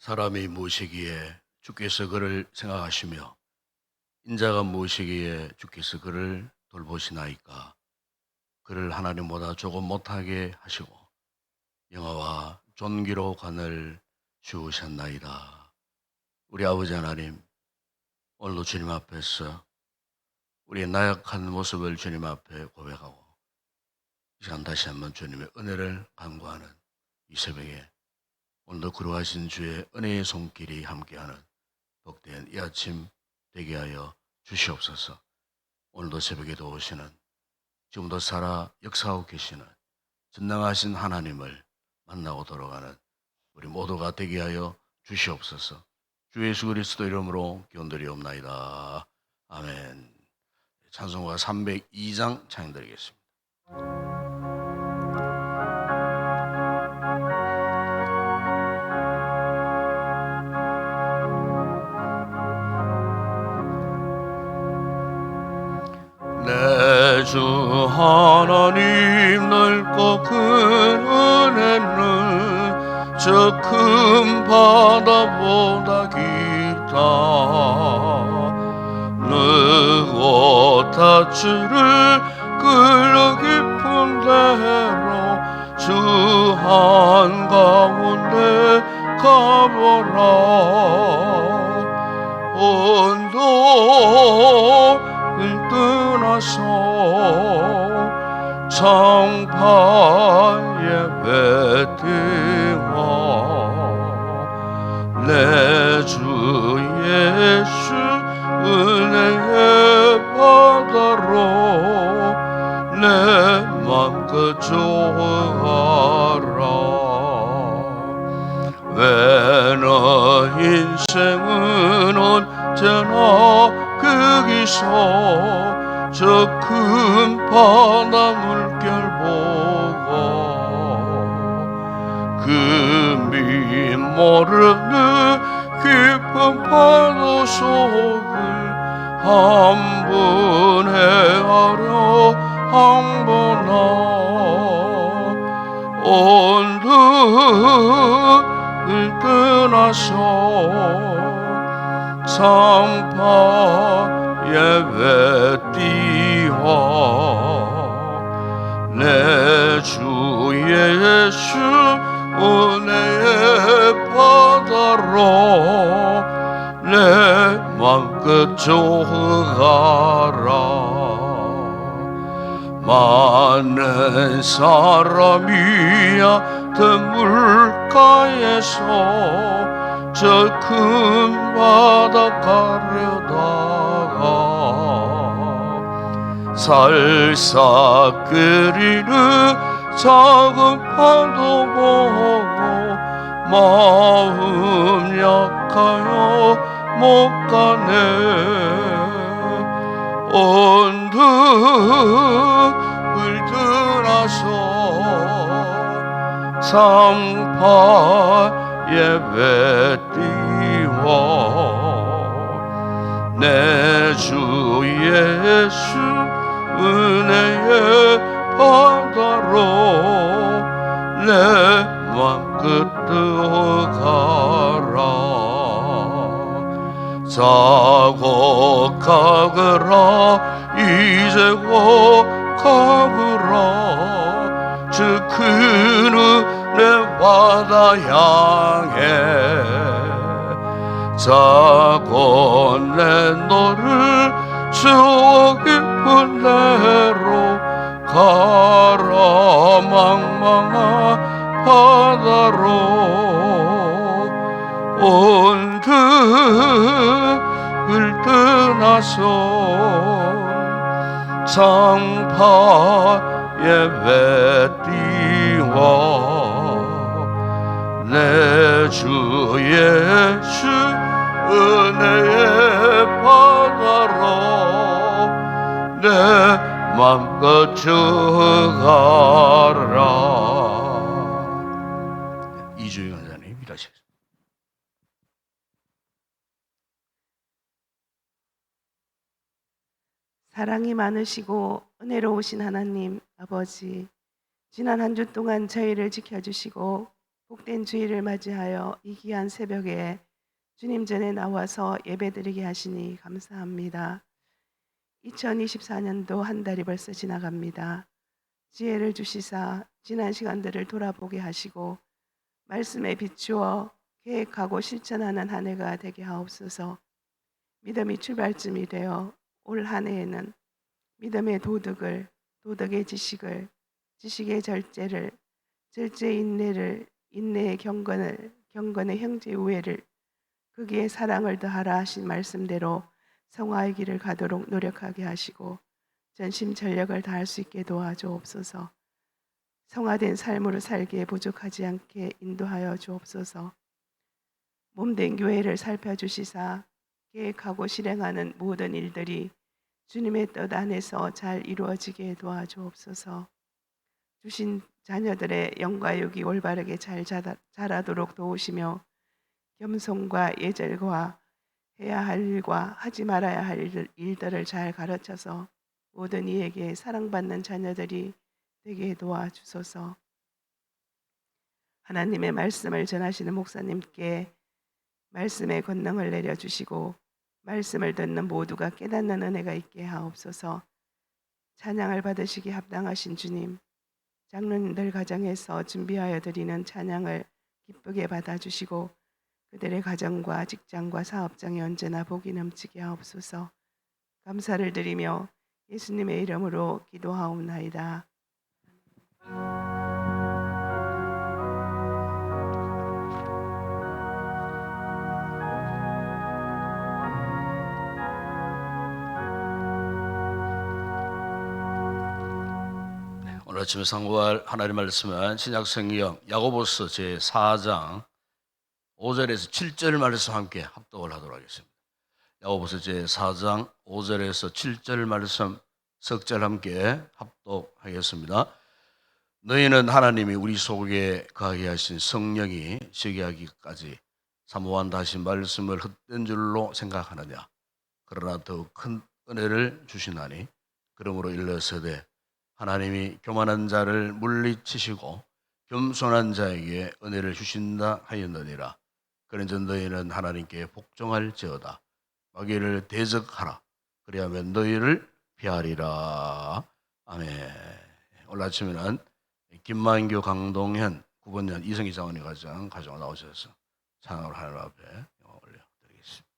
사람이 무엇이기에 주께서 그를 생각하시며 인자가 무엇이기에 주께서 그를 돌보시나이까. 그를 하나님보다 조금 못하게 하시고 영화와 존귀로 관을 주우셨나이다. 우리 아버지 하나님, 오늘도 주님 앞에서 우리의 나약한 모습을 주님 앞에 고백하고 이 시간 다시 한번 주님의 은혜를 간구하는 이 새벽에 오늘도 그러하신 주의 은혜의 손길이 함께하는 복된 이 아침 되게 하여 주시옵소서. 오늘도 새벽에도 오시는, 지금도 살아 역사하고 계시는 전능하신 하나님을 만나고 돌아가는 우리 모두가 되게 하여 주시옵소서. 주 예수 그리스도 이름으로 기원드리옵나이다. 아멘. 찬송가 302장 찬양드리겠습니다. 내 주 하나님 넓고 큰 은혜는 저 큰 바다보다 깊다. 누구 다치를 끌어 깊은 데로 주 한가운데 가보라. 온도를 떠나서 창파에 뱉으며 내 주 예수 은혜의 바다로 내 맘껏 좋아하라. 왜 너 인생은 언제나 거기서 저 큰 바다 물결 보고 그 미 모르는 깊은 파도 속을 한번 헤아려 한번 온들을 떠나서 창파에 뱉디와 내 주 예수 은혜의 바다로 내 맘껏 좋아하라. 많은 사람이야 드물가에서 저 큰 바다 가려다가 살싹거리는 작은 파도 보고 마음 약하여 못 가네. 온들을 떠나서 상파에 뱉디와 내 주 예수 은혜의 바다로 내 맘껏 들어가라. 자고 가거라 이제 고 가거라. 저 큰 은혜 바다 향해 자고 내 너를 저 깊은 데로 가라. 망망한 바다로 온들을 떠나서 창파에 뱉디와 내 주 예수 은혜의 바다로 내 맘껏 들어가라. 이주영 원장님 일하시겠습니다. 사랑이 많으시고 은혜로우신 하나님 아버지, 지난 한 주 동안 저희를 지켜주시고 복된 주일을 맞이하여 이 귀한 새벽에 주님 전에 나와서 예배드리게 하시니 감사합니다. 2024년도 한 달이 벌써 지나갑니다. 지혜를 주시사 지난 시간들을 돌아보게 하시고 말씀에 비추어 계획하고 실천하는 한 해가 되게 하옵소서. 믿음이 출발점이 되어 올 한 해에는 믿음의 도덕을, 도덕의 지식을, 지식의 절제를, 절제의 인내를, 인내의 경건을, 경건의 형제 우애를, 거기에 사랑을 더하라 하신 말씀대로 성화의 길을 가도록 노력하게 하시고 전심전력을 다할 수 있게 도와주옵소서. 성화된 삶으로 살기에 부족하지 않게 인도하여 주옵소서. 몸된 교회를 살펴주시사 계획하고 실행하는 모든 일들이 주님의 뜻 안에서 잘 이루어지게 도와주옵소서. 주신 자녀들의 영과육이 올바르게 잘 자라도록 도우시며 겸손과 예절과 해야 할 일과 하지 말아야 할 일들을 잘 가르쳐서 모든 이에게 사랑받는 자녀들이 되게 도와주소서. 하나님의 말씀을 전하시는 목사님께 말씀의 권능을 내려주시고 말씀을 듣는 모두가 깨닫는 은혜가 있게 하옵소서. 찬양을 받으시기 합당하신 주님, 장로님들 가정에서 준비하여 드리는 찬양을 기쁘게 받아주시고 그들의 가정과 직장과 사업장에 언제나 복이 넘치게 하옵소서. 감사를 드리며 예수님의 이름으로 기도하옵나이다. 오늘 아침에 상고할 하나님의 말씀은 신약성경 야고보서 제4장 5절에서 7절 말씀 함께 합독을 하도록 하겠습니다. 야고보서 제4장 5절에서 7절 말씀 석절 함께 합독하겠습니다. 너희는 하나님이 우리 속에 거하게 하신 성령이 시기하기까지 사모한다 하신 말씀을 헛된 줄로 생각하느냐. 그러나 더 큰 은혜를 주시나니 그러므로 일러서되 하나님이 교만한 자를 물리치시고 겸손한 자에게 은혜를 주신다 하였느니라. 그런즉 너희는 하나님께 복종할지어다. 마귀를 대적하라. 그리하면 너희를 피하리라. 아멘. 오늘 아침에는 김만교, 강동현, 구본년, 이성희 장원이 가정 나오셔서 찬양을 하나님 앞에 올려드리겠습니다.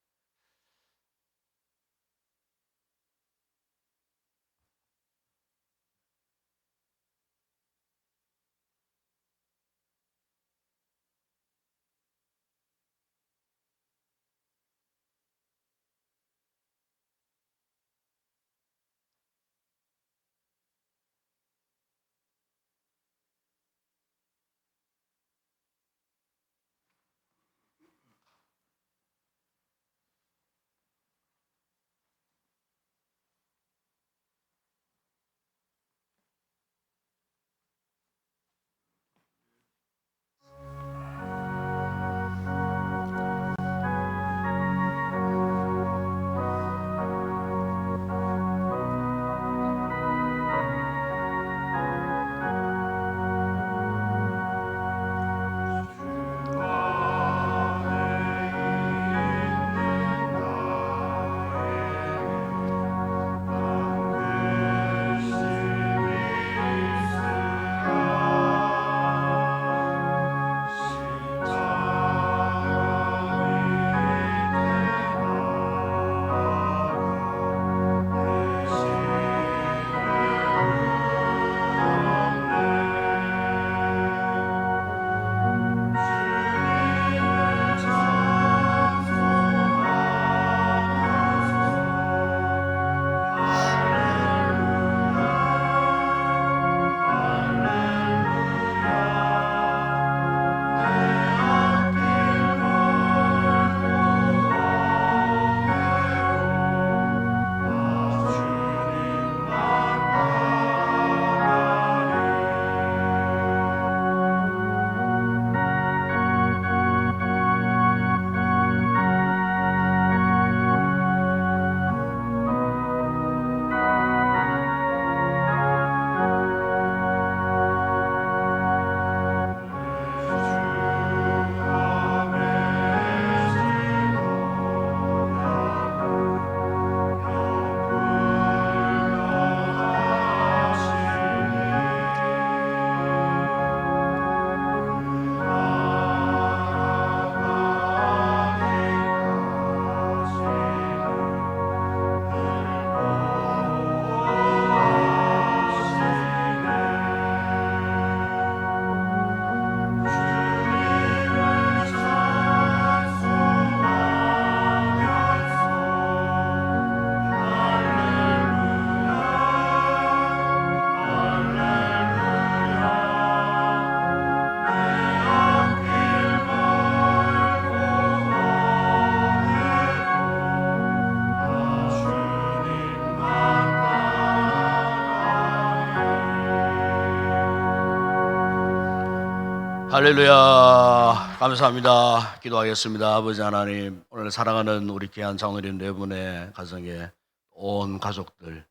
할렐루야. 감사합니다. 기도하겠습니다. 아버지 하나님, 오늘 사랑하는 우리 귀한 장로님 네 분의 가정에 온 가족들,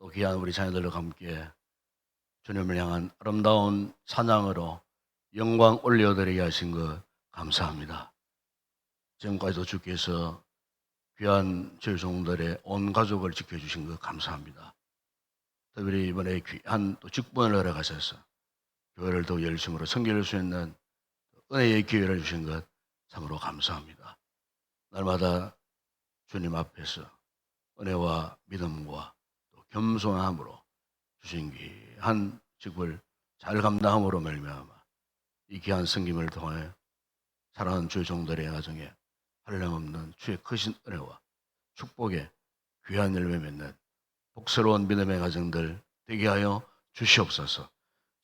또 귀한 우리 자녀들과 함께 주님을 향한 아름다운 찬양으로 영광 올려드리게 하신 것 감사합니다. 지금까지도 주께서 귀한 저희 종들의 온 가족을 지켜주신 것 감사합니다. 특별히 이번에 귀한 또 직분을 허락하셔서 교회를 더 열심으로 섬길 수 있는 은혜의 기회를 주신 것 참으로 감사합니다. 날마다 주님 앞에서 은혜와 믿음과 또 겸손함으로 주신 귀한 직을 잘 감당함으로 말미암아 이 귀한 섬김을 통해 사랑하는 주의 종들의 가정에 한량없는 주의 크신 은혜와 축복의 귀한 열매 맺는 복스러운 믿음의 가정들 되게 하여 주시옵소서.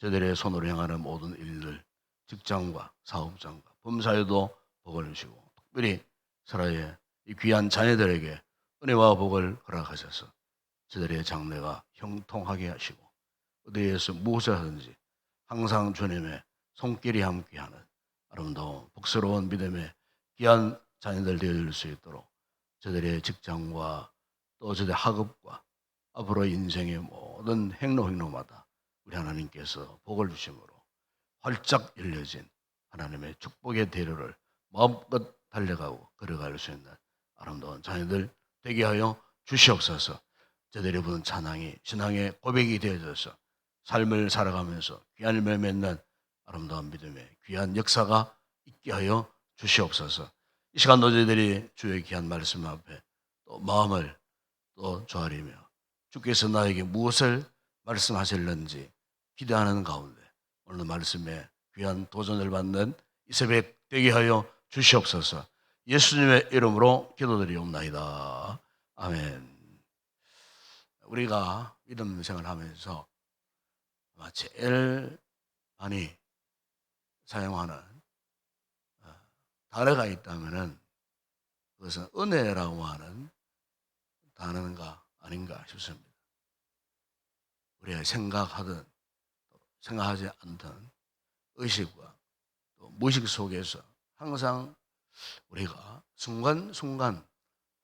저들의 손으로 향하는 모든 일들, 직장과 사업장과 범사에도 복을 주시고 특별히 사라의 이 귀한 자녀들에게 은혜와 복을 허락하셔서 저들의 장래가 형통하게 하시고 어디에서 무엇을 하든지 항상 주님의 손길이 함께하는 아름다운 복스러운 믿음의 귀한 자녀들 되어줄 수 있도록 저들의 직장과 또 저들의 학업과 앞으로 인생의 모든 행로마다 우리 하나님께서 복을 주심으로 활짝 열려진 하나님의 축복의 대로를 마음껏 달려가고 걸어갈 수 있는 아름다운 자녀들 되게 하여 주시옵소서. 저들이 부른 찬양이 신앙의 고백이 되어져서 삶을 살아가면서 귀한 열매 맺는 아름다운 믿음의 귀한 역사가 있게 하여 주시옵소서. 이 시간도 저희들이 주의 귀한 말씀 앞에 또 마음을 또 조아리며 주께서 나에게 무엇을 말씀하실는지 기대하는 가운데 오늘 말씀에 귀한 도전을 받는 이 새벽 되게 하여 주시옵소서. 예수님의 이름으로 기도드리옵나이다. 아멘. 우리가 믿음 생활하면서 아마 제일 많이 사용하는 단어가 있다면은 그것은 은혜라고 하는 단어가 아닌가 싶습니다. 우리가 생각하든 생각하지 않던 의식과 또 무의식 속에서 항상 우리가 순간순간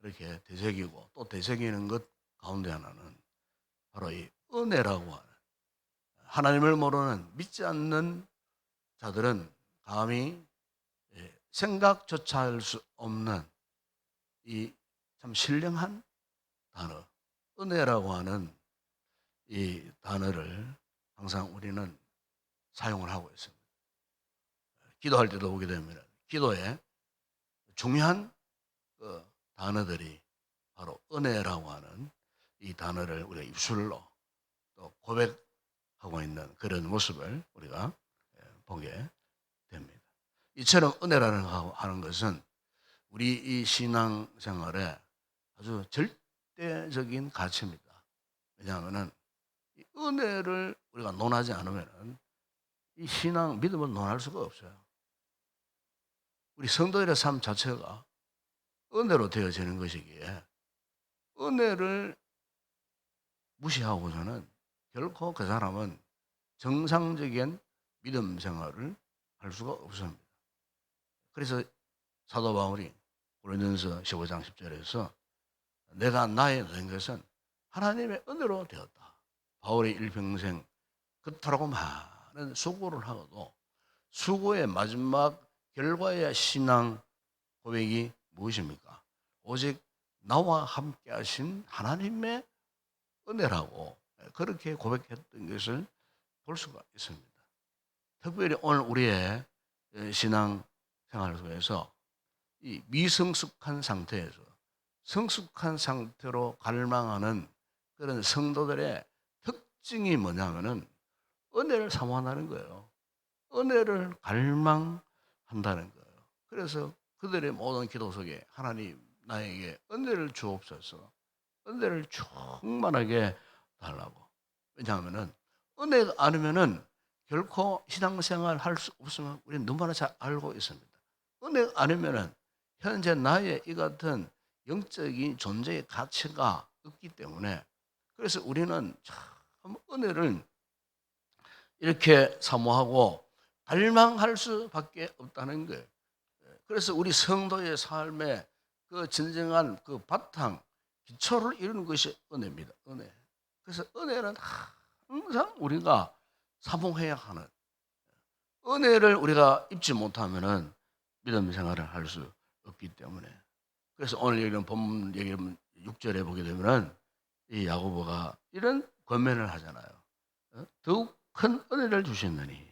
이렇게 되새기고 또 되새기는 것 가운데 하나는 바로 이 은혜라고 하는, 하나님을 모르는 믿지 않는 자들은 감히 생각조차 할 수 없는 이 참 신령한 단어, 은혜라고 하는 이 단어를 항상 우리는 사용을 하고 있습니다. 기도할 때도 보게 되면 기도에 중요한 그 단어들이 바로 은혜라고 하는 이 단어를 우리가 입술로 또 고백하고 있는 그런 모습을 우리가 보게 됩니다. 이처럼 은혜라는 하는 것은 우리 이 신앙생활에 아주 절대적인 가치입니다. 왜냐하면 이 은혜를 우리가 논하지 않으면 이 신앙 믿음을 논할 수가 없어요. 우리 성도들의 삶 자체가 은혜로 되어지는 것이기에 은혜를 무시하고서는 결코 그 사람은 정상적인 믿음 생활을 할 수가 없습니다. 그래서 사도 바울이 고린도전서 15장 10절에서 내가 나의 된 것은 하나님의 은혜로 되었다. 바울의 일평생 그토록 많은 수고를 하고도 수고의 마지막 결과의 신앙 고백이 무엇입니까? 오직 나와 함께 하신 하나님의 은혜라고 그렇게 고백했던 것을 볼 수가 있습니다. 특별히 오늘 우리의 신앙 생활 속에서 이 미성숙한 상태에서 성숙한 상태로 갈망하는 그런 성도들의 특징이 뭐냐면은 은혜를 사모한다는 거예요. 은혜를 갈망한다는 거예요. 그래서 그들의 모든 기도 속에 하나님 나에게 은혜를 주옵소서, 은혜를 충만하게 달라고. 왜냐하면은 은혜가 아니면은 결코 신앙생활 할 수 없으면 우리는 너무나 잘 알고 있습니다. 은혜가 아니면은 현재 나의 이 같은 영적인 존재의 가치가 없기 때문에, 그래서 우리는 참 은혜를 이렇게 사모하고 갈망할 수밖에 없다는 거예요. 그래서 우리 성도의 삶에 그 진정한 그 바탕, 기초를 이루는 것이 은혜입니다. 은혜. 그래서 은혜는 항상 우리가 사모해야 하는, 은혜를 우리가 입지 못하면은 믿음 생활을 할 수 없기 때문에. 그래서 오늘 얘기는 본문 얘기는 6절에 보게 되면은 이 야고보가 이런 권면을 하잖아요. 더욱 큰 은혜를 주셨느니,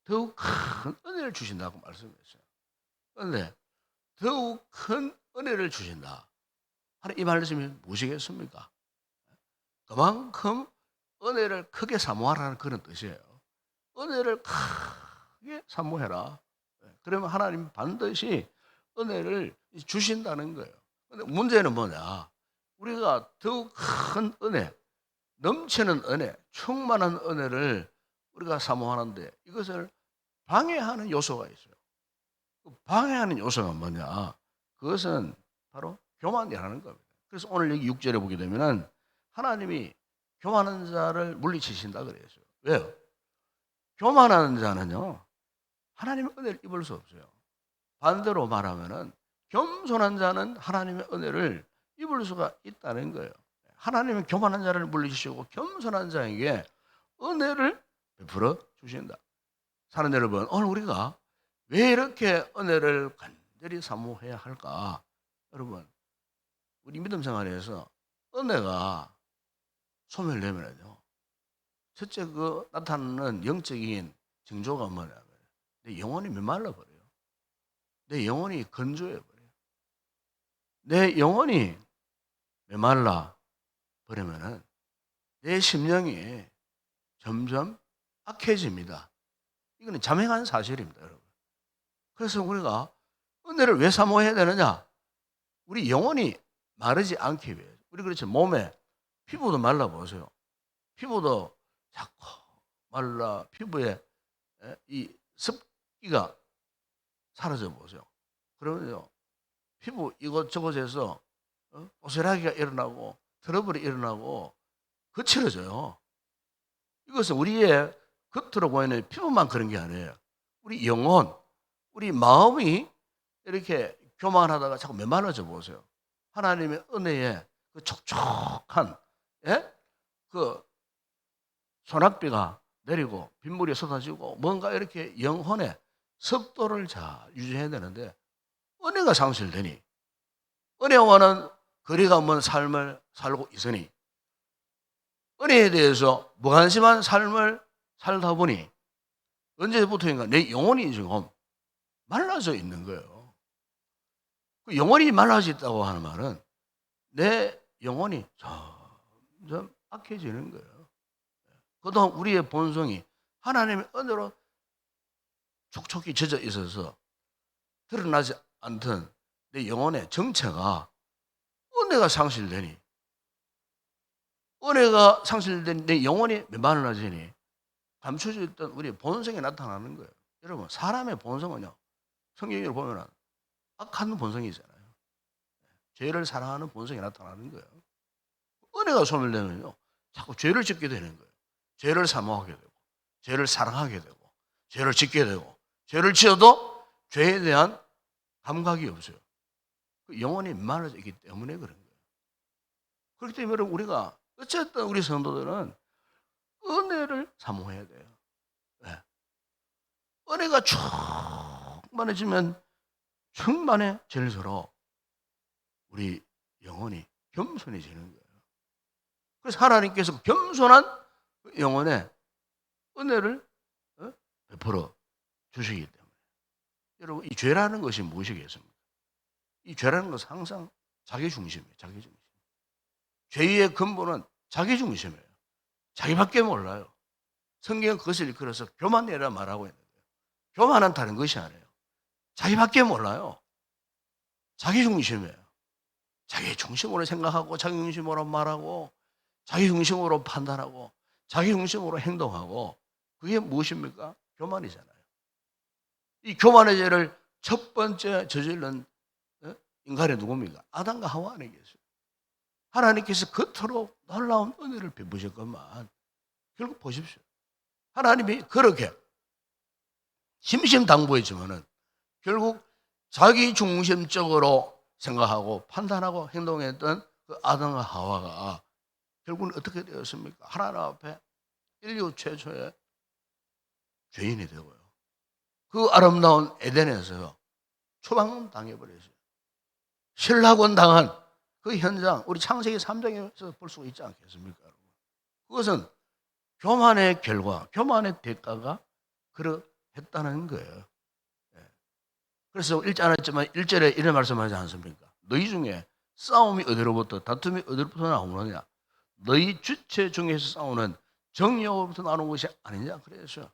더욱 큰 은혜를 주신다고 말씀했어요. 그런데 더욱 큰 은혜를 주신다. 이 말씀이 무엇이겠습니까? 그만큼 은혜를 크게 사모하라는 그런 뜻이에요. 은혜를 크게 사모해라. 그러면 하나님 반드시 은혜를 주신다는 거예요. 근데 문제는 뭐냐? 우리가 더욱 큰 은혜, 넘치는 은혜, 충만한 은혜를 우리가 사모하는데 이것을 방해하는 요소가 있어요. 그 방해하는 요소가 뭐냐? 그것은 바로 교만이라는 겁니다. 그래서 오늘 여기 6절에 보게 되면은 하나님이 교만한 자를 물리치신다 그랬어요. 왜요? 교만한 자는요, 하나님의 은혜를 입을 수 없어요. 반대로 말하면은 겸손한 자는 하나님의 은혜를 입을 수가 있다는 거예요. 하나님은 교만한 자를 물리치시고 겸손한 자에게 은혜를 베풀어 주신다. 사는 여러분, 오늘 우리가 왜 이렇게 은혜를 간절히 사모해야 할까? 여러분, 우리 믿음 생활에서 은혜가 소멸되면요, 첫째 그 나타나는 영적인 징조가 뭐냐면 내 영혼이 메말라 버려요. 내 영혼이 건조해 버려요. 내 영혼이 메말라 버리면은 내 심령이 점점 악해집니다. 이거는 자명한 사실입니다, 여러분. 그래서 우리가 은혜를 왜 사모해야 되느냐? 우리 영혼이 마르지 않기 위해. 우리 그렇지, 몸에 피부도 말라 보세요. 피부도 자꾸 말라, 피부에 이 습기가 사라져 보세요. 그러면요, 피부 이것저것에서 오스라기가 일어나고 트러블이 일어나고 거칠어져요. 이것은 우리의 겉으로 보이는 피부만 그런 게 아니에요. 우리 영혼, 우리 마음이 이렇게 교만하다가 자꾸 메말라져 보세요. 하나님의 은혜에 그 촉촉한, 예? 그 소낙비가 내리고 빗물이 쏟아지고 뭔가 이렇게 영혼의 습도를 잘 유지해야 되는데 은혜가 상실되니, 은혜와는 거리가 먼 삶을 살고 있으니, 은혜에 대해서 무관심한 삶을 살다 보니 언제부터인가 내 영혼이 지금 말라져 있는 거예요. 그 영혼이 말라져 있다고 하는 말은 내 영혼이 점점 악해지는 거예요. 그동안 우리의 본성이 하나님의 은혜로 촉촉히 젖어 있어서 드러나지 않던 내 영혼의 정체가 은혜가 상실되니, 은혜가 상실된 내 영혼이 메말라지니 감춰져 있던 우리의 본성이 나타나는 거예요. 여러분, 사람의 본성은요, 성경을 보면 악한 본성이 있잖아요. 죄를 사랑하는 본성이 나타나는 거예요. 은혜가 소멸되면요, 자꾸 죄를 짓게 되는 거예요. 죄를 사모하게 되고, 죄를 사랑하게 되고, 죄를 짓게 되고, 죄를 지어도 죄에 대한 감각이 없어요. 그 영혼이 말라져 있기 때문에 그런 거예요. 그렇기 때문에 우리가 어쨌든 우리 성도들은 은혜를 사모해야 돼요. 네. 은혜가 충만해지면 충만해질수록 우리 영혼이 겸손해지는 거예요. 그래서 하나님께서 겸손한 영혼에 은혜를 베풀어 주시기 때문에. 여러분, 이 죄라는 것이 무엇이겠습니까? 이 죄라는 것은 항상 자기중심이에요. 자기중심. 죄의 근본은 자기중심이에요. 자기밖에 몰라요. 성경은 그것을 일컬어서 교만이라 말하고 있는데요. 교만은 다른 것이 아니에요. 자기밖에 몰라요. 자기중심이에요. 자기 중심으로 생각하고, 자기 중심으로 말하고, 자기 중심으로 판단하고, 자기 중심으로 행동하고, 그게 무엇입니까? 교만이잖아요. 이 교만의 죄를 첫 번째 저지른 인간이 누굽니까? 아담과 하와 아니겠어요? 하나님께서 겉으로 놀라운 은혜를 베푸셨건만 결국 보십시오. 하나님이 그렇게 심심당부했지만은 결국 자기 중심적으로 생각하고 판단하고 행동했던 그 아담과 하와가 결국은 어떻게 되었습니까? 하나님 앞에 인류 최초의 죄인이 되고요. 그 아름다운 에덴에서요, 추방당해버렸어요. 신라권 당한 그 현장, 우리 창세기 3장에서 볼 수가 있지 않겠습니까, 여러분? 그것은 교만의 결과, 교만의 대가가 그러했다는 거예요. 그래서 읽지 않았지만 1절에 이런 말씀하지 않습니까? 너희 중에 싸움이 어디로부터, 다툼이 어디로부터 나오느냐? 너희 주체 중에서 싸우는 정욕으로부터 나오는 것이 아니냐? 그래서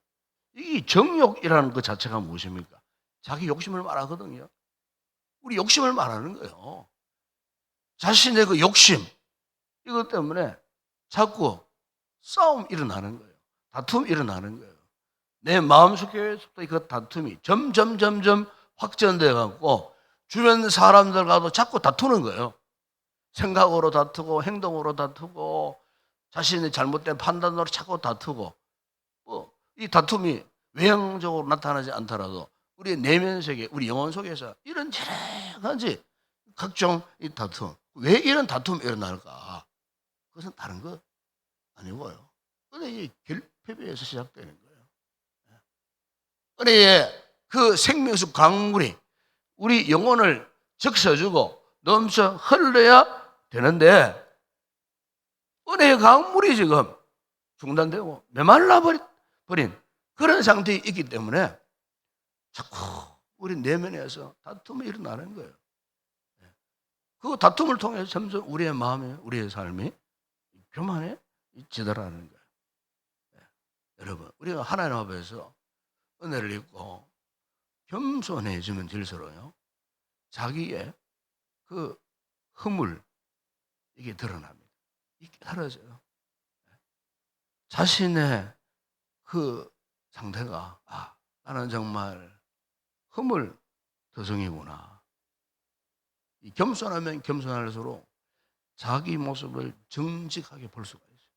이 정욕이라는 것 자체가 무엇입니까? 자기 욕심을 말하거든요. 우리 욕심을 말하는 거예요. 자신의 그 욕심, 이것 때문에 자꾸 싸움 일어나는 거예요. 다툼 일어나는 거예요. 내 마음속에서부터 그 다툼이 점점 확전돼 갖고 주변 사람들과도 자꾸 다투는 거예요. 생각으로 다투고 행동으로 다투고 자신의 잘못된 판단으로 자꾸 다투고, 이 다툼이 외형적으로 나타나지 않더라도 우리 내면 세계, 우리 영혼 속에서 이런 여러 가지 각종 이 다툼, 왜 이런 다툼이 일어날까? 그것은 다른 거 아니고요. 은혜의 결핍에서 시작되는 거예요. 은혜의 그 생명수 강물이 우리 영혼을 적셔주고 넘쳐 흘러야 되는데, 은혜의 강물이 지금 중단되고 메말라 버린 그런 상태에 있기 때문에 자꾸 우리 내면에서 다툼이 일어나는 거예요. 그 다툼을 통해서 점점 우리의 마음에, 우리의 삶이 교만에 지더라는 거예요. 여러분, 우리가 하나님 앞에서 은혜를 입고 겸손해지면 질서로요, 자기의 그 허물, 이게 드러납니다. 이게 사라져요. 자신의 그 상태가, 나는 정말 허물 더성이구나. 이 겸손하면 겸손할수록 자기 모습을 정직하게 볼 수가 있어요.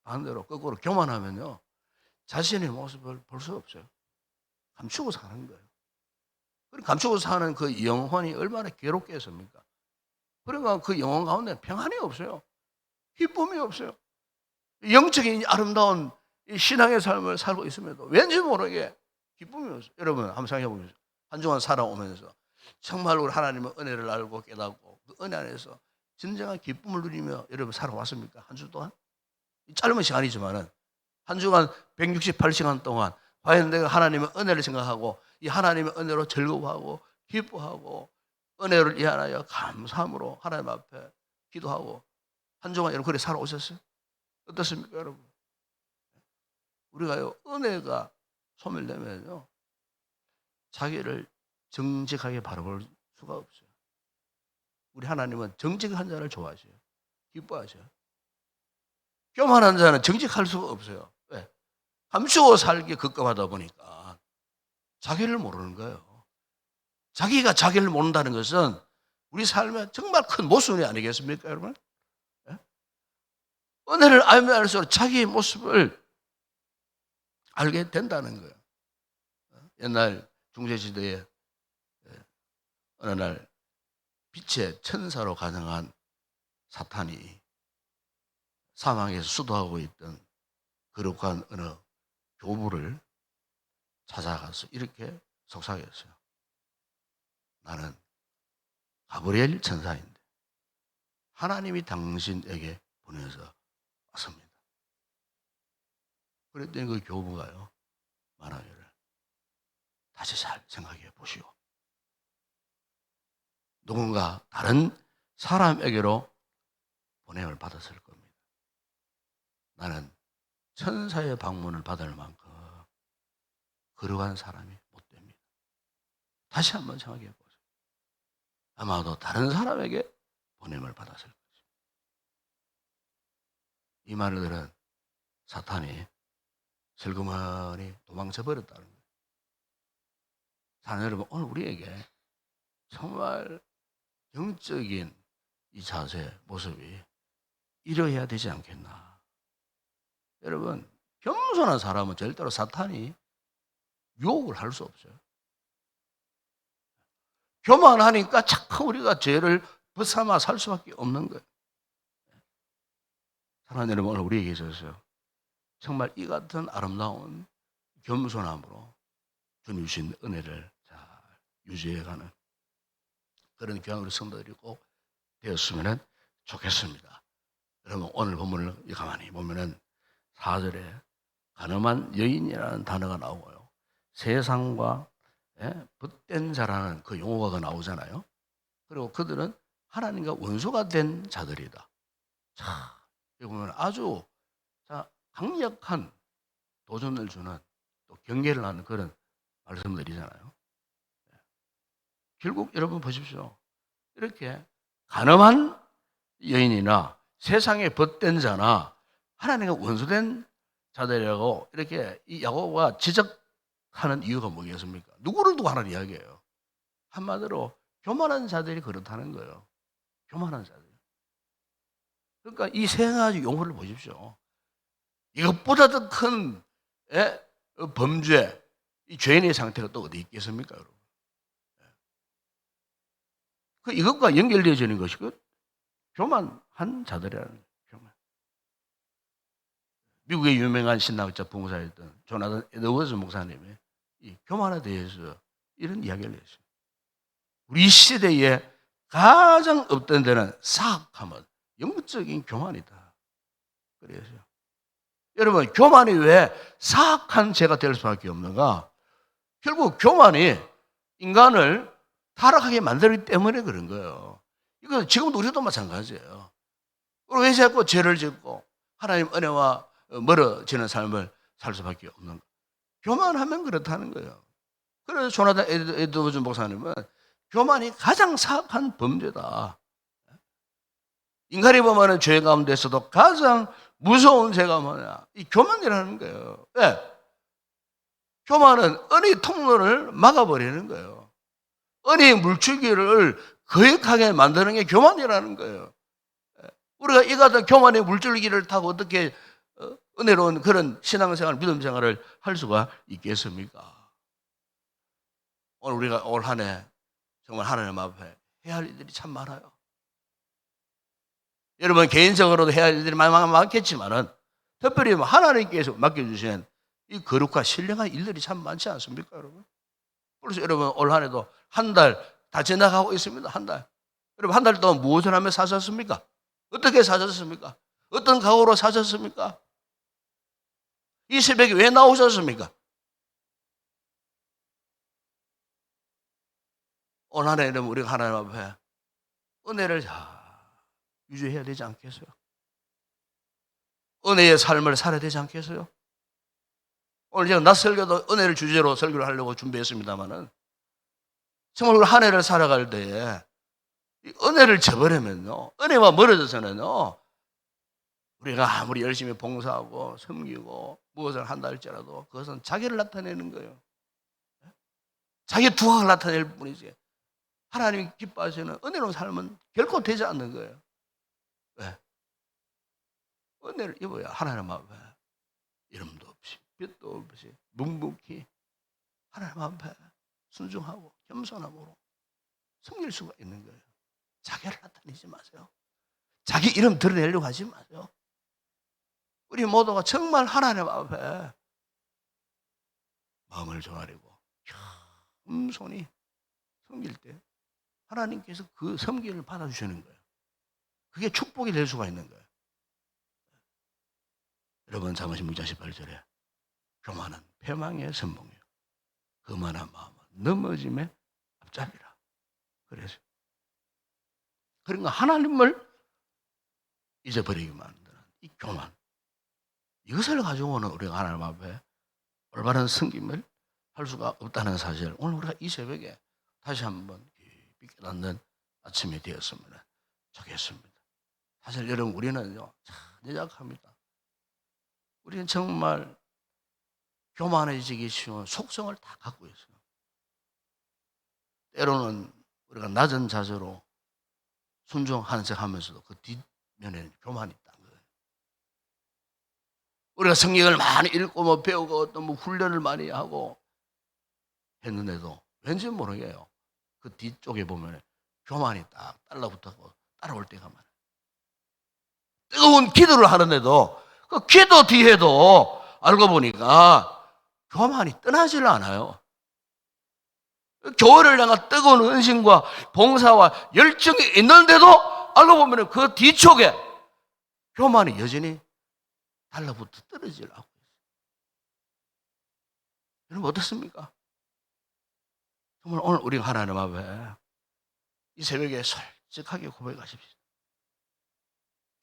반대로 거꾸로 교만하면요, 자신의 모습을 볼 수 없어요. 감추고 사는 거예요. 감추고 사는 그 영혼이 얼마나 괴롭겠습니까? 그러니까 그 영혼 가운데 평안이 없어요. 기쁨이 없어요. 영적인 아름다운 이 신앙의 삶을 살고 있음에도 왠지 모르게 기쁨이 없어요. 여러분 한번 생각해 보세요. 한 주간 살아오면서 정말 우리 하나님의 은혜를 알고 깨닫고 그 은혜 안에서 진정한 기쁨을 누리며 여러분 살아왔습니까? 한 주 동안? 짧은 시간이지만은 한 주간 168시간 동안 과연 내가 하나님의 은혜를 생각하고 이 하나님의 은혜로 즐거워하고 기뻐하고 은혜를 이해하여 감사함으로 하나님 앞에 기도하고 한 주간 여러분 그렇게 살아오셨어요? 어떻습니까, 여러분? 우리가요, 은혜가 소멸되면요, 자기를 정직하게 바라볼 수가 없어요. 우리 하나님은 정직한 자를 좋아하셔요. 기뻐하셔요. 교만한 자는 정직할 수가 없어요. 왜? 감추고 살기 급급하다 보니까 자기를 모르는 거예요. 자기가 자기를 모른다는 것은 우리 삶에 정말 큰 모순이 아니겠습니까, 여러분? 예? 은혜를 알면 알수록 자기의 모습을 알게 된다는 거예요. 옛날 중세시대에 어느 날 빛의 천사로 가정한 사탄이 사망에서 수도하고 있던 거룩한 어느 교부를 찾아가서 이렇게 속삭였어요. 나는 가브리엘 천사인데 하나님이 당신에게 보내서 왔습니다. 그랬더니 그 교부가요, 말하기를 다시 잘 생각해 보시오. 누군가 다른 사람에게로 보냄을 받았을 겁니다. 나는 천사의 방문을 받을 만큼 거룩한 사람이 못 됩니다. 다시 한번 생각해 보세요. 아마도 다른 사람에게 보냄을 받았을 것입니다. 이 말을 들은 사탄이 슬그머니 도망쳐 버렸다는 거예요. 사는 여러분, 오늘 우리에게 정말 영적인 이 자세, 모습이 이러해야 되지 않겠나. 여러분, 겸손한 사람은 절대로 사탄이 유혹을 할 수 없어요. 교만하니까 자꾸 우리가 죄를 벗삼아 살 수밖에 없는 거예요. 사랑하는 여러분, 오늘 우리에게 있어서 정말 이 같은 아름다운 겸손함으로 주님 주신 은혜를 잘 유지해가는 그런 귀한 우리 성도들이 꼭 되었으면 좋겠습니다. 여러분, 오늘 본문을 가만히 보면은 4절에 가늠한 여인이라는 단어가 나오고요. 세상과 벗된 자라는 그 용어가 나오잖아요. 그리고 그들은 하나님과 원수가 된 자들이다. 자, 여기 보면 아주 강력한 도전을 주는 또 경계를 하는 그런 말씀들이잖아요. 결국 여러분 보십시오. 이렇게 가늠한 여인이나 세상에 벗된 자나 하나님과 원수된 자들이라고 이렇게 이 야고보가 지적하는 이유가 뭐겠습니까? 누구를 두고 하는 이야기예요. 한마디로 교만한 자들이 그렇다는 거예요. 교만한 자들. 그러니까 이 세 가지 용어를 보십시오. 이것보다 더 큰 범죄, 이 죄인의 상태가 또 어디 있겠습니까, 여러분? 그 이것과 연결되어지는 것이 그 교만한 자들이라는 거예요. 교만. 미국의 유명한 신학자 봉사였던 조나단 에드워즈 목사님이 이 교만에 대해서 이런 이야기를 했어요. 우리 시대에 가장 없던 데는 사악함은 영적인 교만이다. 그래서 여러분, 교만이 왜 사악한 죄가 될 수밖에 없는가? 결국 교만이 인간을 타락하게 만들기 때문에 그런 거예요. 이거 지금도 우리도 마찬가지예요. 왜 자꾸 죄를 짓고 하나님 은혜와 멀어지는 삶을 살 수밖에 없는가? 교만하면 그렇다는 거예요. 그래서 조나단 에드워즈 목사님은 교만이 가장 사악한 범죄다. 인간이 범하는 죄 가운데서도 가장 무서운 죄가 뭐냐? 이 교만이라는 거예요. 왜? 교만은 은혜의 통로를 막아버리는 거예요. 은혜의 물줄기를 거역하게 만드는 게 교만이라는 거예요. 우리가 이 같은 교만의 물줄기를 타고 어떻게 은혜로운 그런 신앙생활, 믿음생활을 할 수가 있겠습니까? 오늘 우리가 올 한 해 정말 하나님 앞에 해야 할 일들이 참 많아요. 여러분 개인적으로도 해야 할 일들이 많겠지만은 특별히 하나님께서 맡겨주신 이 거룩과 신령한 일들이 참 많지 않습니까, 여러분? 그래서 여러분 올 한 해도 한 달 다 지나가고 있습니다. 한 달. 여러분 한 달 동안 무엇을 하며 사셨습니까? 어떻게 사셨습니까? 어떤 각오로 사셨습니까? 이 새벽에 왜 나오셨습니까? 올 한 해는 우리가 하나님 앞에 은혜를 잘 유지해야 되지 않겠어요? 은혜의 삶을 살아야 되지 않겠어요? 오늘 제가 낮 설교도 은혜를 주제로 설교를 하려고 준비했습니다만은 정말 우리 한 해를 살아갈 때에 이 은혜를 저버리면요, 은혜와 멀어져서는요, 우리가 아무리 열심히 봉사하고 섬기고 무엇을 한다 할지라도 그것은 자기를 나타내는 거예요. 자기의 두각을 나타낼 뿐이지 하나님이 기뻐하시는 은혜로운 삶은 결코 되지 않는 거예요. 왜? 은혜를 입어야 하나님 앞에 이름도 없이 빛도 없이 묵묵히 하나님 앞에 순종하고 겸손함으로 섬길 수가 있는 거예요. 자기를 나타내지 마세요. 자기 이름 드러내려고 하지 마세요. 우리 모두가 정말 하나님 앞에 마음을 조아리고 겸손히 섬길 때 하나님께서 그 섬기를 받아주시는 거예요. 그게 축복이 될 수가 있는 거예요. 여러분 잠언 16장 18절에 교만은 패망의 선봉이요 거만한 마음은 넘어짐의 앞잡이라. 그래서 그러니까 하나님을 잊어버리게 만드는 이 교만, 이것을 가지고는 우리가 하나님 앞에 올바른 섬김을 할 수가 없다는 사실을 오늘 우리가 이 새벽에 다시 한번 깊이 깨닫는 아침이 되었으면 좋겠습니다. 사실 여러분 우리는요 참 연약합니다. 우리는 정말 교만해지기 쉬운 속성을 다 갖고 있어요. 때로는 우리가 낮은 자세로 순종하는 척 하면서도 그 뒷면에는 교만이 있다는 거예요. 우리가 성경을 많이 읽고 배우고 또 훈련을 많이 하고 했는데도 왠지 모르게요. 그 뒤쪽에 보면 교만이 딱 달라붙고 따라올 때가 많아요. 뜨거운 기도를 하는데도 그 기도 뒤에도 알고 보니까 교만이 떠나질 않아요. 교회를 향한 뜨거운 은심과 봉사와 열정이 있는데도 알고 보면 그 뒤쪽에 교만이 여전히 달라붙어 떨어지려고 있어요. 여러분 어떻습니까? 정말 오늘 우리가 하나님 앞에 이 새벽에 솔직하게 고백하십시오.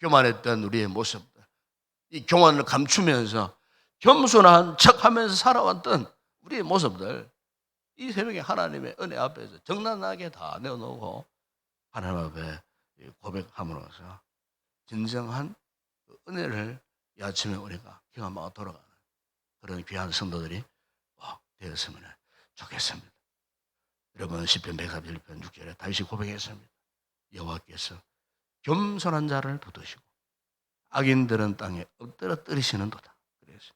교만했던 우리의 모습들, 이 교만을 감추면서 겸손한 척하면서 살아왔던 우리의 모습들, 이 새벽에 하나님의 은혜 앞에서 정난하게 다 내어놓고 하나님 앞에 고백함으로써 진정한 은혜를 이 아침에 우리가 경험하고 돌아가는 그런 귀한 성도들이 되었으면 좋겠습니다. 여러분 시편 141편 6절에 다윗이 고백했습니다. 여호와께서 겸손한 자를 붙드시고 악인들은 땅에 엎드러뜨리시는도다. 그래서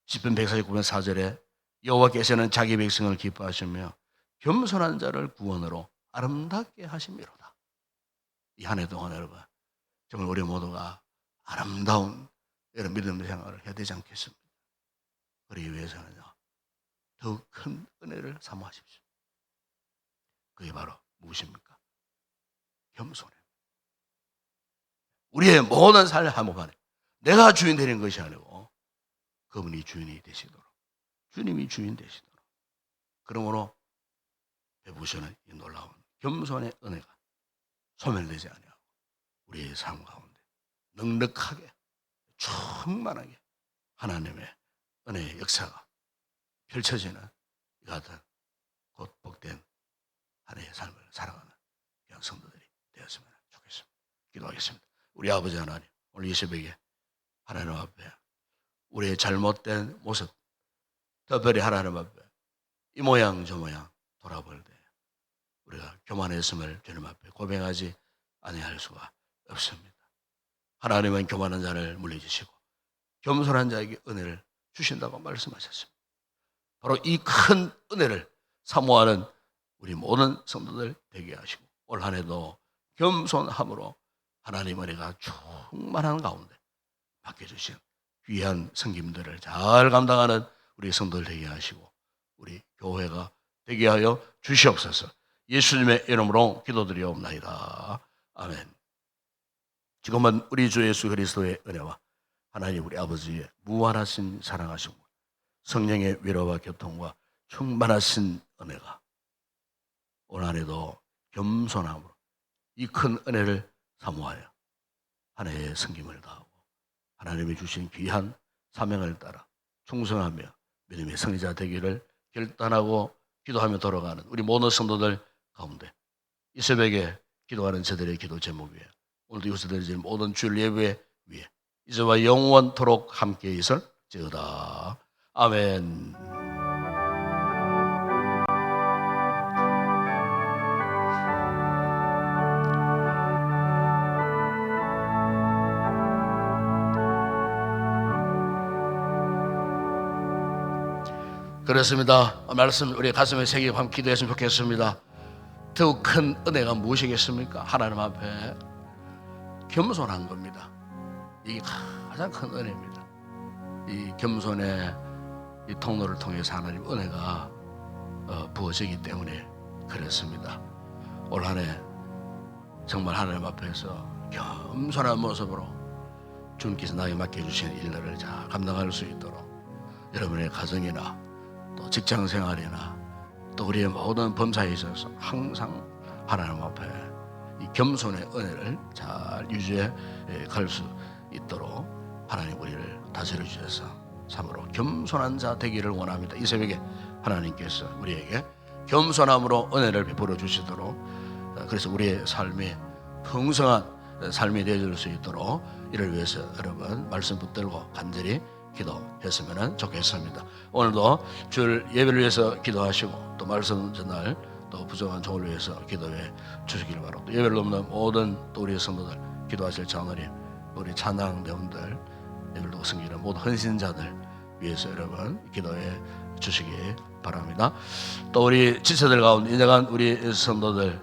시편 149편 4절에 여호와께서는 자기 백성을 기뻐하시며 겸손한 자를 구원으로 아름답게 하심이로다. 이 한 해 동안 여러분 정말 우리 모두가 아름다운 이런 믿음 생활을 해야 되지 않겠습니까? 그러기 위해서는요 더욱 큰 은혜를 사모하십시오. 그게 바로 무엇입니까? 겸손해. 우리의 모든 삶의 한복판에 내가 주인 되는 것이 아니고 그분이 주인이 되시도록, 주님이 주인 되시도록, 그러므로 베푸시는 이 놀라운 겸손의 은혜가 소멸되지 아니하고 우리의 삶 가운데 넉넉하게 충만하게 하나님의 은혜의 역사가 펼쳐지는 이 같은 곧 복된 한 해의 삶을 살아가는 귀한 성도들이 되었으면 좋겠습니다. 기도하겠습니다. 우리 아버지 하나님, 오늘 이 새벽에 하나님 앞에 우리의 잘못된 모습, 특별히 하나님 앞에 이 모양 저 모양 돌아볼 때 우리가 교만했음을 주님 앞에 고백하지 아니할 수가 없습니다. 하나님은 교만한 자를 물리치시고 겸손한 자에게 은혜를 주신다고 말씀하셨습니다. 바로 이 큰 은혜를 사모하는 우리 모든 성도들 되게 하시고 올 한 해도 겸손함으로 하나님 은혜가 충만한 가운데 맡겨주신 귀한 성김들을 잘 감당하는 우리 성도들 되게 하시고 우리 교회가 되게 하여 주시옵소서. 예수님의 이름으로 기도드리옵나이다. 아멘. 지금은 우리 주 예수 그리스도의 은혜와 하나님 우리 아버지의 무한하신 사랑하시고 성령의 위로와 교통과 충만하신 은혜가 올 한 해도 겸손함으로 이 큰 은혜를 사모하여 한 해의 섬김을 다하고 하나님이 주신 귀한 사명을 따라 충성하며 믿음의 승리자 되기를 결단하고 기도하며 돌아가는 우리 모든 성도들 가운데 이 새벽에 기도하는 저들의 기도 제목 위에 오늘도 이곳에 드려진 모든 주일 예배 위에 이제와 영원토록 함께 있을지어다. 아멘. 그렇습니다. 말씀 우리 가슴에 새기고 함께 기도했으면 좋겠습니다. 더욱 큰 은혜가 무엇이겠습니까? 하나님 앞에 겸손한 겁니다. 이게 가장 큰 은혜입니다. 이 겸손의 이 통로를 통해서 하나님 은혜가 부어지기 때문에 그렇습니다. 올 한 해 정말 하나님 앞에서 겸손한 모습으로 주님께서 나에게 맡겨주신 일들을 잘 감당할 수 있도록 여러분의 가정이나 또 직장생활이나 또 우리의 모든 범사에 있어서 항상 하나님 앞에 이 겸손의 은혜를 잘 유지해 갈 수 있도록 하나님 우리를 다스려 주셔서 참으로 겸손한 자 되기를 원합니다. 이 새벽에 하나님께서 우리에게 겸손함으로 은혜를 베풀어 주시도록 그래서 우리의 삶이 풍성한 삶이 되어질 수 있도록 이를 위해서 여러분 말씀 붙들고 간절히 기도했으면 좋겠습니다. 오늘도 주일 예배를 위해서 기도하시고 또 말씀 전날 또 부족한 종을 위해서 기도해 주시기를 바라고 또 예배를 돕는 모든 또 우리 성도들 기도하실 장로님 우리 찬양 배우들 예배를 돕고 섬기는 모든 헌신자들 위해서 여러분 기도해 주시기 바랍니다. 또 우리 지체들 가운데 인정한 우리 성도들,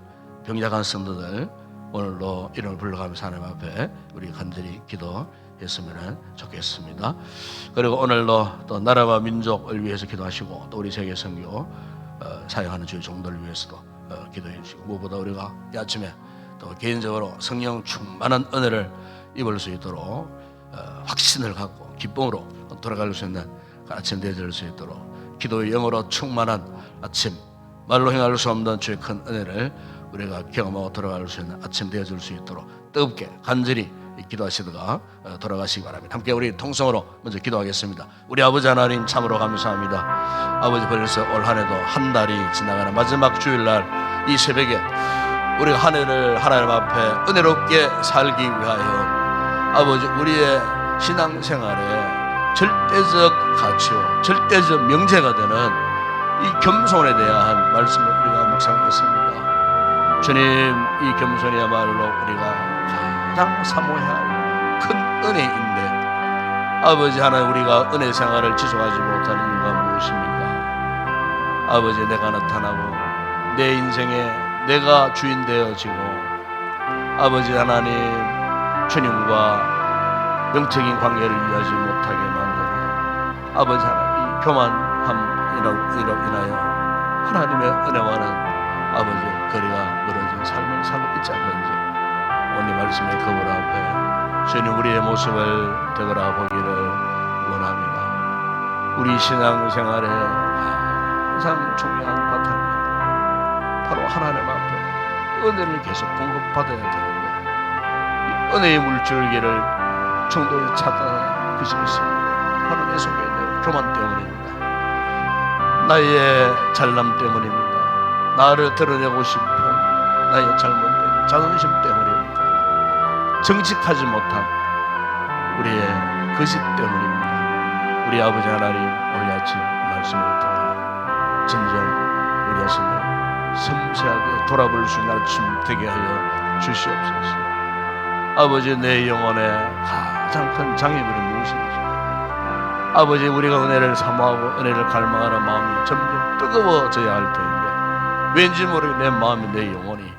병약한 성도들 오늘도 이름을 불러가면서 하나님 앞에 우리 간절히 기도했으면 좋겠습니다. 그리고 오늘도 또 나라와 민족을 위해서 기도하시고 또 우리 세계 선교 사역하는 주의 종들을 위해서도 기도해 주시고 무엇보다 우리가 이 아침에 또 개인적으로 성령 충만한 은혜를 입을 수 있도록 확신을 갖고 기쁨으로 돌아갈 수 있는 아침 되어질 수 있도록 기도의 영으로 충만한 아침, 말로 행할 수 없는 주의 큰 은혜를 우리가 경험하고 돌아갈 수 있는 아침 되어줄 수 있도록 뜨겁게 간절히 기도하시다가 돌아가시기 바랍니다. 함께 우리 통성으로 먼저 기도하겠습니다. 우리 아버지 하나님 참으로 감사합니다. 아버지 벌써 올 한 해도 한 달이 지나가는 마지막 주일날 이 새벽에 우리가 한 해를 하나님 앞에 은혜롭게 살기 위하여 아버지 우리의 신앙생활에 절대적 가치요 절대적 명제가 되는 이 겸손에 대한 말씀을 우리가 묵상했습니다. 주님, 이 겸손이야말로 우리가 가장 사모해야 할 큰 은혜인데 아버지 하나님 우리가 은혜 생활을 지속하지 못하는 이유가 무엇입니까? 아버지 내가 나타나고 내 인생에 내가 주인 되어지고 아버지 하나님 주님과 영적인 관계를 이해하지 못하게 만드는 아버지 하나님 이 교만함으로 인하여 하나님의 은혜와는 아버지 거리가 멀어진 삶을 살고 있지 않는지 오늘 말씀의 거울 앞에 주님 우리의 모습을 되돌아보기를 원합니다. 우리 신앙생활에 가장 중요한 바탕이 바로 하나님 앞에 은혜를 계속 공급받아야 되는데 이 은혜의 물줄기를 중도에 차단하는 것이 있습니다. 바로 내 속에 있는 교만 때문입니다. 나의 잘남 때문입니다. 나를 드러내고 싶은 나의 잘못된 자존심 때문입니다. 정직하지 못한 우리의 거짓 때문입니다. 우리 아버지 하나님 오늘 아침 말씀을 통해 진정 우리 자신을 섬세하게 돌아볼 수 있는 아침 되게 하여 주시옵소서. 아버지 내 영혼의 가장 큰 장애물이 무엇인지 아버지 우리가 은혜를 사모하고 은혜를 갈망하는 마음이 점점 뜨거워져야 할 텐데 왠지 모르게 내 마음이 내 영혼이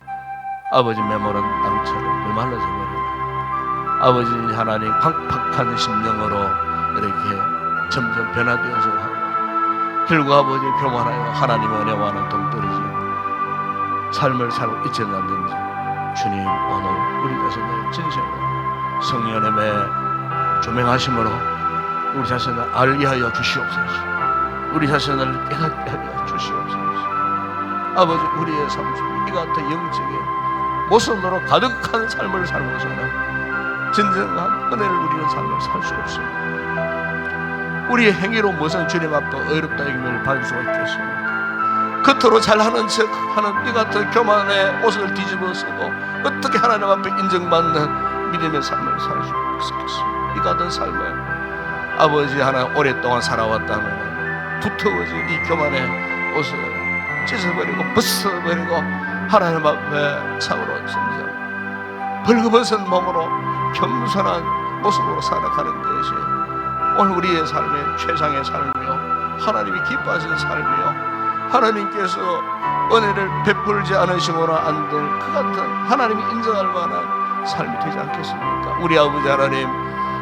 아버지 메모른 땅처럼 메말라져 버리는 아버지 하나님 강팍한 심령으로 이렇게 점점 변화되어져 하고 결국 아버지 교만하여 하나님의 은혜와는 동떨어진 삶을 살고 있지 않는지 주님 오늘 우리 자신을 진실로 성령님의 조명하심으로 우리 자신을 알게 하여 주시옵소서. 우리 자신을 깨닫게 하여 주시옵소서. 아버지 우리의 삶 속에 이 같은 영적인 모순으로 가득한 삶을 살고서는 진정한 은혜를 누리는 삶을 살 수 없습니다. 우리의 행위로 무슨 주님 앞에 의롭다 여김을 받을 수가 있겠습니까? 겉으로 잘하는 척 하는 이 같은 교만의 옷을 뒤집어 쓰고 어떻게 하나님 앞에 인정받는 믿음의 삶을 살 수 있겠습니까? 이 같은 삶을 아버지 하나님 오랫동안 살아왔다면 두터워진 이 교만의 옷을 찢어버리고 벗어버리고 하나님 앞에 참으로 진정 벌거벗은 몸으로 겸손한 모습으로 살아가는 것이 오늘 우리의 삶의 최상의 삶이요 하나님이 기뻐하시는 삶이요 하나님께서 은혜를 베풀지 않으시거나 안 될 그 같은 하나님이 인정할 만한 삶이 되지 않겠습니까? 우리 아버지 하나님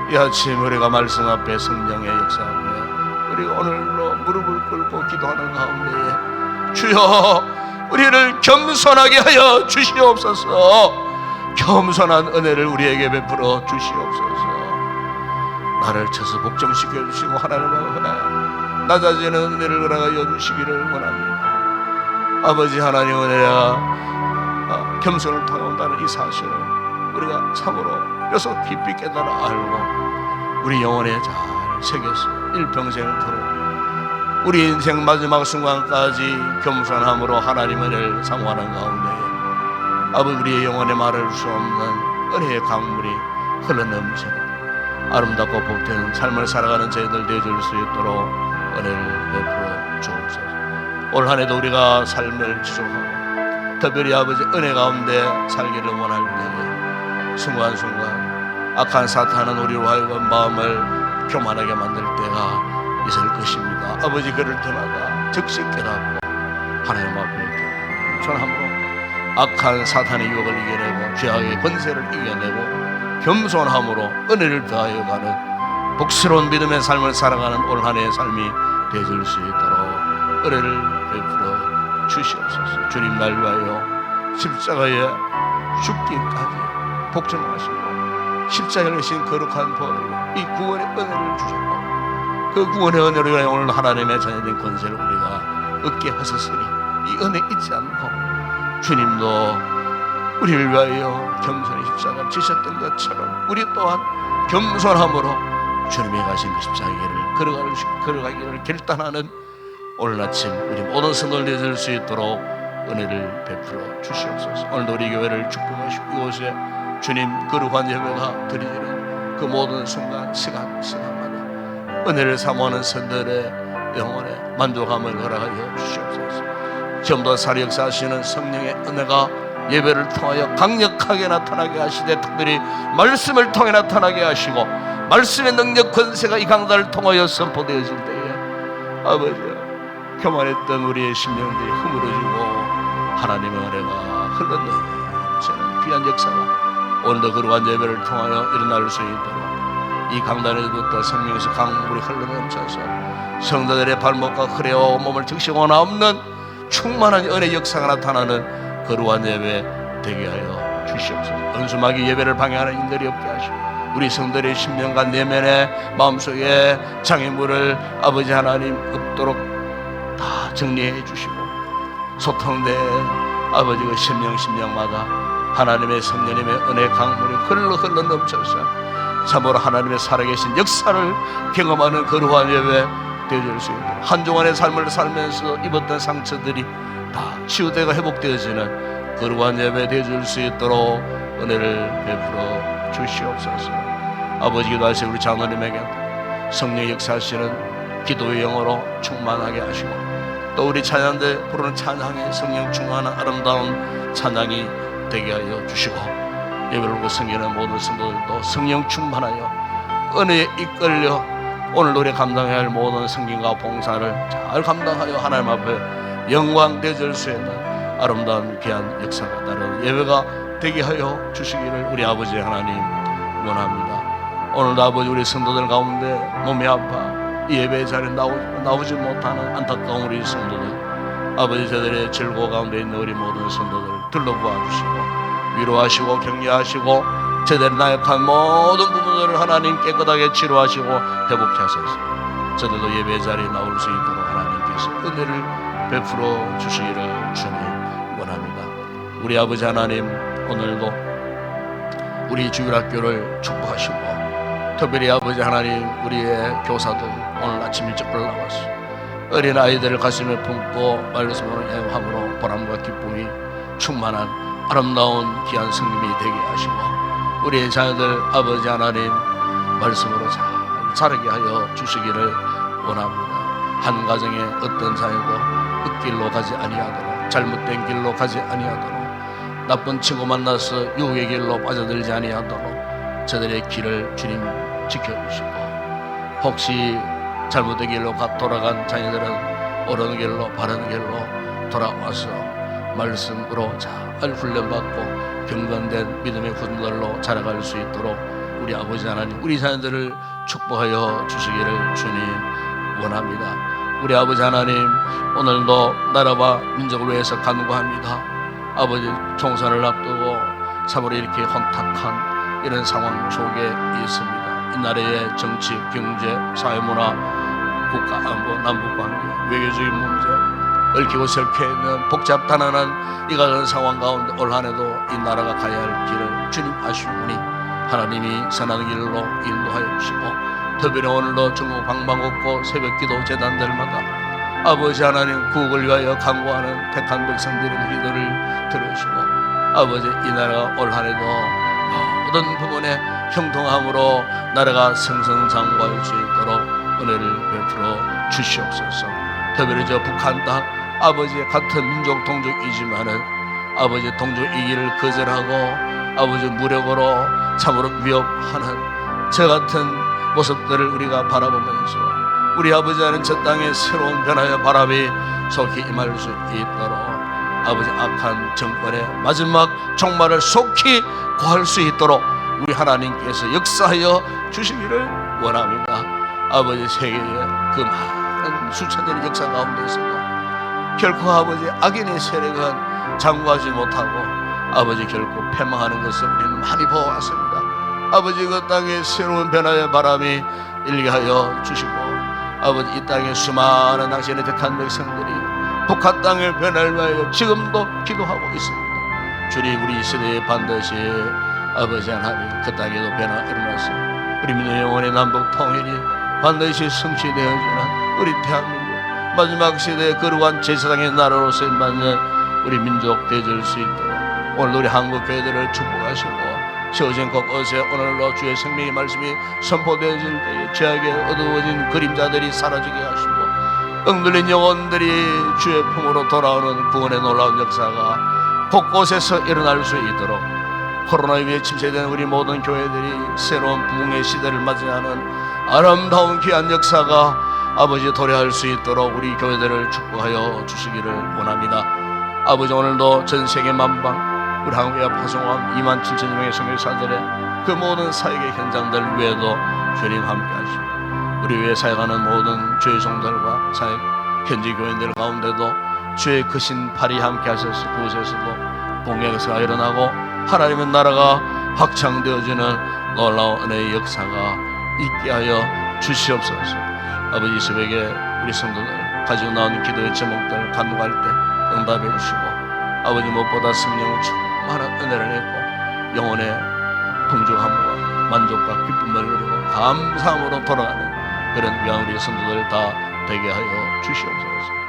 이 아침 우리가 말씀 앞에 성령의 역사 앞에 우리가 오늘로 무릎을 꿇고 기도하는 가운데에 주여 우리를 겸손하게 하여 주시옵소서. 겸손한 은혜를 우리에게 베풀어 주시옵소서. 나를 쳐서 복종시켜 주시고 하나님 앞에 낮아지는 은혜를 허락하여 주시기를 원합니다. 아버지 하나님 은혜야 겸손을 통해 온다는 이 사실을 우리가 참으로 뼈속 깊이 깨달아 알고 우리 영혼에 잘 새겨서 일평생을 들어 우리 인생 마지막 순간까지 겸손함으로 하나님의 은혜를 사모하는 가운데 아버지 우리의 영혼에 말할 수 없는 은혜의 강물이 흘러넘치는 아름답고 복된 삶을 살아가는 저희들 되어줄 수 있도록 은혜를 베풀어 주옵소서. 올 한 해도 우리가 삶을 지속하고 특별히 아버지 은혜 가운데 살기를 원할 때에 순간순간 악한 사탄은 우리로 하여금 마음을 교만하게 만들 때가 있을 것입니다. 아버지, 그럴 때마다 즉시 깨닫고 하나님 앞에 겸손함으로 악한 사탄의 유혹을 이겨내고 죄악의 권세를 이겨내고 겸손함으로 은혜를 더하여 가는 복스러운 믿음의 삶을 살아가는 올 한 해의 삶이 되어질 수 있도록 은혜를 베풀어 주시옵소서. 주님, 날 위하여 십자가에 죽기까지 복종하시고 십자가를 내신 거룩한 벌, 이 구원의 은혜를 주셨고 그 구원의 은혜로 인하여 오늘 하나님의 자녀된 권세를 우리가 얻게 하셨으니 이 은혜 잊지 않고 주님도 우리를 위하여 겸손히 십자가를 지셨던 것처럼 우리 또한 겸손함으로 주님이 가신 그 십자가를 걸어가기를 결단하는 오늘 아침 우리 모든 성도를 내줄 수 있도록 은혜를 베풀어 주시옵소서. 오늘도 우리 교회를 축복하시고 이곳에 주님 거룩한 예배가 드리지는 그 모든 순간 시간마다 은혜를 사모하는 성도들의 영혼에 만족함을 허락하여 주시옵소서. 지금도 살이 역사하시는 성령의 은혜가 예배를 통하여 강력하게 나타나게 하시되 특별히 말씀을 통해 나타나게 하시고 말씀의 능력 권세가 이 강단을 통하여 선포되어질 때에 아버지 교만했던 우리의 심령들이 흐물어지고 하나님의 은혜가 흘러넘치는 귀한 역사가 오늘도 거룩한 예배를 통하여 일어날 수 있도록 이 강단에서부터 생명에서 강물이 흘러넘쳐서 성도들의 발목과 흐레와 몸을 적시거나 없는 충만한 은혜 역사가 나타나는 거룩한 예배 되게 하여 주시옵소서. 은수마귀 예배를 방해하는 인들이 없게 하시고 우리 성도들의 심령과 내면의 마음속에 장애물을 아버지 하나님 없도록 다 정리해 주시고 소통된 아버지 그 심령마다 하나님의 성령님의 은혜 강물이 흘러 넘쳐서 참으로 하나님의 살아계신 역사를 경험하는 거룩한 예배 되어질 수 있도록 한동안의 삶을 살면서 입었던 상처들이 다 치유되고 회복되어지는 거룩한 예배 되어질 수 있도록 은혜를 베풀어 주시옵소서. 아버지, 기도하시고 우리 장로님에게 성령 역사하시는 기도의 영으로 충만하게 하시고 또 우리 찬양대 부르는 찬양에 성령 충만한 아름다운 찬양이 되게 하여 주시고 예배를 보고 섬기는 모든 성도들도 성령 충만하여 은혜에 이끌려 오늘 노래 감당해야 할 모든 성경과 봉사를 잘 감당하여 하나님 앞에 영광 되어질 수 있는 아름다운 귀한 역사가 따르는 예배가 되게 하여 주시기를 우리 아버지 하나님 원합니다. 오늘도 아버지 우리 성도들 가운데 몸이 아파 이 예배 자리에 나오지 못하는 안타까운 우리 성도들 아버지, 저들의 즐거움 가운데 있는 우리 모든 성도들 둘러보아 주시고 위로하시고 격려하시고 저들의 나약한 모든 부분들을 하나님 깨끗하게 치료하시고 회복케 하소서. 저들도 예배 자리에 나올 수 있도록 하나님께서 은혜를 베풀어 주시기를 주님 원합니다. 우리 아버지 하나님, 오늘도 우리 주일학교를 축복하시고 특별히 아버지 하나님 우리의 교사들 오늘 아침 일찍 올라와서 어린 아이들을 가슴에 품고 말씀으로 애함으로 보람과 기쁨이 충만한 아름다운 귀한 성님이 되게 하시고 우리의 자녀들 아버지 하나님 말씀으로 잘 자라게 하여 주시기를 원합니다. 한 가정에 어떤 자녀도 흙길로 가지 아니하도록 잘못된 길로 가지 아니하도록 나쁜 친구 만나서 유혹의 길로 빠져들지 아니하도록 저들의 길을 주님 지켜주시고 혹시 잘못된 길로 돌아간 자녀들은 옳은 길로 바른 길로 돌아와서 말씀으로 잘 훈련받고 경건된 믿음의 훈들로 자라갈 수 있도록 우리 아버지 하나님 우리 자녀들을 축복하여 주시기를 주님 원합니다. 우리 아버지 하나님 오늘도 나라와 민족을 위해서 간구합니다. 아버지 총선을 앞두고 참으로 이렇게 혼탁한 이런 상황 속에 있습니다. 이 나라의 정치, 경제, 사회문화, 국가 안보, 남북관계, 외교적인 문제 얽히고 설켜 있는 복잡단단한 이 같은 상황 가운데 올 한해도 이 나라가 가야 할 길을 주님 아시오니 하나님이 선한 길로 인도하여 주시고 특별히 오늘도 전국 방방곡곡 새벽기도 재단들마다 아버지 하나님 구국을 위하여 간구하는 택한 백성들의 기도를 들으시고 아버지 이 나라가 올 한해도 모든 부분에 형통함으로 나라가 승승장구할 수 있도록 은혜를 베풀어 주시옵소서. 특별히 저 북한 땅 아버지 같은 민족 동족이지만은 아버지 동족이기를 거절하고 아버지 무력으로 참으로 위협하는 저 같은 모습들을 우리가 바라보면서 우리 아버지 하나님 저 땅에 새로운 변화의 바람이 속히 임할 수 있도록 아버지 악한 정권의 마지막 종말을 속히 구할 수 있도록 우리 하나님께서 역사하여 주시기를 원합니다. 아버지 세계의 그 많은 수천 년의 역사 가운데서도 결코 아버지 악인의 세력은 장구하지 못하고 아버지 결코 패망하는 것을 우리는 많이 보아왔습니다. 아버지 그 땅에 새로운 변화의 바람이 일게 하여 주시고 아버지 이 땅에 수많은 당신의 택한 백성들이 북한 땅의 변화를 위하여 지금도 기도하고 있습니다. 주님 우리 시대에 반드시 아버지 하나님 그 땅에도 변화가 일어났습니다. 우리 민족 영원의 남북 통일이 반드시 성취되어지는 우리 대한민국 마지막 시대의 거룩한 제사장의 나라로 쓰임받는 우리 민족 되어질 수 있도록 오늘 우리 한국 교회들을 축복하시고 세워진 곳곳에 오늘로 주의 생명의 말씀이 선포되어질 때에 죄악에 어두워진 그림자들이 사라지게 하시고 억눌린 영혼들이 주의 품으로 돌아오는 구원의 놀라운 역사가 곳곳에서 일어날 수 있도록 코로나에 의해 침체된 우리 모든 교회들이 새로운 부흥의 시대를 맞이하는 아름다운 귀한 역사가 아버지 도래할 수 있도록 우리 교회들을 축복하여 주시기를 원합니다. 아버지 오늘도 전 세계 만방 우리 한국에 파송한 27,000명의 선교사들의 그 모든 사역의 현장들 위에도 주님 함께 하시고 우리 위에 사역하는 모든 주의 종들과 사역 현지 교인들 가운데도 주의 크신 팔이 함께 하셔서 그곳에서도 공의 역사가 일어나고 하나님의 나라가 확장되어지는 놀라운 은혜의 역사가 있게 하여 주시옵소서. 아버지 이 새벽에 우리 성도들 가지고 나오는 기도의 제목들 간구할 때 응답해 주시고 아버지 무엇보다 성령을 충만한 은혜를 내고 영혼의 풍족함과 만족과 기쁨을 누리고 감사함으로 돌아가는 그런 귀한 우리 성도들 다 되게 하여 주시옵소서.